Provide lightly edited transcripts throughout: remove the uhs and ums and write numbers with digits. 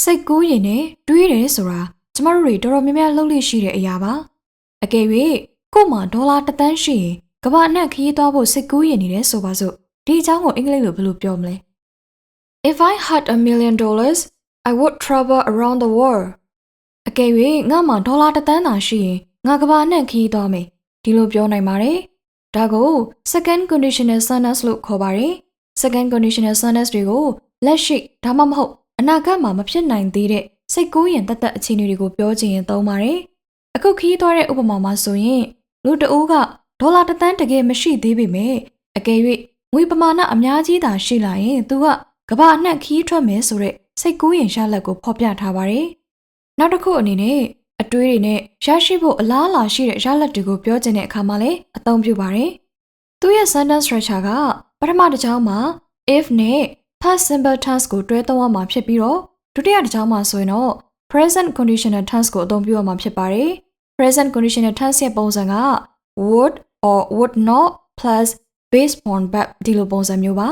စိတ်ကူးရင်နဲ့တွေးတယ်ဆိုတာကျမတို့တွေတော်တော်များများလုပ်လို့ရှိတဲ့အရာပါအကယ်၍ကို့မှာဒေါ်လာ1 သန်းရှိရင်ကမ္ဘာအနှံ့ခရီးသွားဖို့စိတ်ကူးရင်နေတယ်ဆိုပါစို့ဒီအကြောင်းကိုအင်္ဂလိပ်လိုဘယ်လိုပြောမလဲ If I had $1 million I would travel around the world အကယ်၍ငါမှာဒေါ်လာ1 သန်းသာရှိရင်ငါကမ္ဘာအနှံ့ခရီးသွားမယ်ဒီလိုပြောနိုင်ပါတယ်ဒါကို second conditional sentence လို့ခေါ်ပါတယ် second conditional sentence တွေကိုလက်ရှိဒါမှမဟုတ်အနာဂတ်မှာမဖြစ်နိုင်သေးတဲ့စိတ်ကူးရင်တသက်အခြေအနေတွေကိုပြောချင်ရင်သုံးပါတယ်အခုခရီးသွားတဲ့ဥပမာမှာဆိုရင်လူတဦးကဒေါ်လာ1 သန်းတကယ်မရှိသေးပေမဲ့အကယ်၍ငွေပမာဏအများကြီးသာရှိလာရင်သူကကမ္ဘာအနှံ့ခရီးထွက်မယ်ဆိုတဲ့စိတ်ကူးရင်ရလဒ်ကိုဖော်ပြထားပါတယ်နောက်တစ်ခုအနေနဲ့အတွေးတွေနဲ့ရရှိဖို့အလားအလာရှိတဲ့ရလဒ်တွေကိုပြောချင်တဲ့အခါမှာလည်းအသုံးပြုပါတယ်သူရဲ့ sentence structure ကပထမတစ်ကြောင်းမှာ if နဲ့ past simple tense ကိုတွဲသုံးရမှာဖြစ်ပြီးတော့ဒုတိယတစ်ကြောင်းမှာဆိုရင်တော့ present conditional tense ကိုအသုံးပြုရမှာဖြစ်ပါတယ် present conditional tense ရဲ့ပုံစံက would or would not plus based on verb ဒီလိုပုံစံမျိုးပါ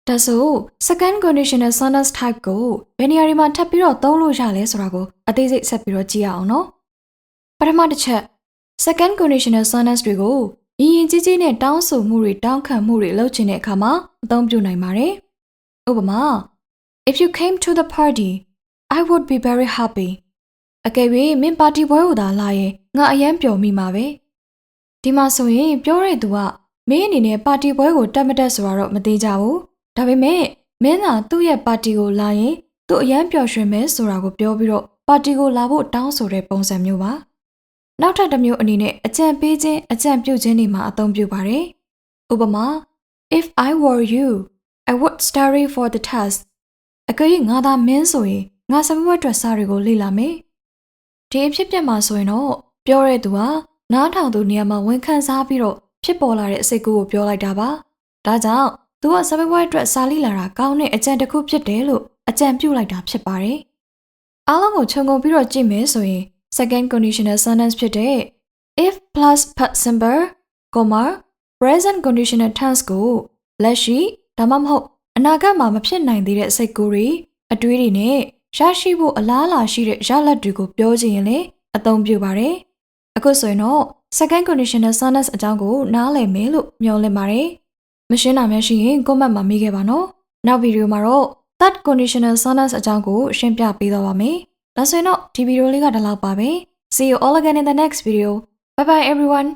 ဒါဆို second conditional sentence type ကိုဘယ်နေရာတွေမှာထပ်ပြီးတော့သုံးလို့ရလဲဆိုတာကိုအသေးစိတ်ဆက်ပြီးတော့ကြည့်ရအောင်နော်ပထမတစ်ချက် second conditional sentence တွေကိုရင်းကြီးကြီးနဲ့တောင်းဆိုမှုတွေတောင်းခံမှုတွေလုပ်ချင်တဲ့အခါမှာအသုံးပြုနိုင်ပါတယ်ဥပမာ If you came to the party I would be very happy အကယ်၍မင်းပါတီပွဲကိုသာလာရင်ငါအယမ်းပျော်မိမှာပဲဒီမှာဆိုရင်ပြောတဲ့သူကမင်းအနေနဲ့ပါတီပွဲကိုတက်မတက်ဆိုတာတော့မသိကြဘူးဒါပေမဲ့မင်းသာသူ့ရဲ့ပါတီကိုလာရင်သူအယမ်းပျော်ရွှင်မယ်ဆိုတာကိုပြောပြီးတော့ပါတီကိုလာဖို့တောင်းဆိုတဲ့ပုံစံမျိုးပါနောက်ထပ်တစ်မျိုးအနေနဲ့အကြံပေးခြင်းအကြံပြုခြင်းတွေမှာအသုံးပြုပါတယ်ဥပမာ If I were you I would study for the test အကယ်၍ငါသာမင်းဆိုရင်ငါစာမေးပွဲအတွက်စာတွေကိုလေ့လာမယ်ဒီအဖြစ်ပြက်မှာဆိုရင်တော့ပြောတဲ့သူကနားထောင်သူနေရာမှာဝန်ခံစားပြီးတော့ဖြစ်ပေါ်လာတဲ့အစိတ်ကူးကိုပြောလိုက်တာပါဒါကြောင့်သူကစာမေးပွဲအတွက်စာလေ့လာတာကောင်းတဲ့အကြံတစ်ခုဖြစ်တယ်လို့အကြံပြုလိုက်တာဖြစ်ပါတယ်အားလုံးကိုခြုံငုံပြီးတော့ကြည့်မယ်ဆိုရင်second conditional sentence ဖြစ်တဲ့ if plus past simple, present conditional tense ကိုလက်ရှိဒါမှမဟုတ်အနာဂတ်မှာမဖြစ်နိုင်သေးတဲ့စိတ်ကူးတွေအတွေးတွေနဲ့ရရှိဖို့အလားအလာရှိတဲ့ရလဒ်တွေကိုပြောချင်ရင်လည်းအသုံးပြုပါတယ်အခုဆိုရင်တော့ second conditional sentence အကြောင်းကိုနားလည်မယ်လို့မျှော်လင့်ပါတယ်မရှင်းတာများရှိရင် comment မှာမေးခဲ့ပါနော်နောက်ဗီဒီယိုမှာတော့ third conditional sentence အကြောင်းကိုရှင်းပြပေးသွားပါမယ်ဒါဆိုရင်တော့ဒီဗီဒီယိုလေးကဒီလောက်ပါပဲSee you all again in the next video. Bye bye everyone.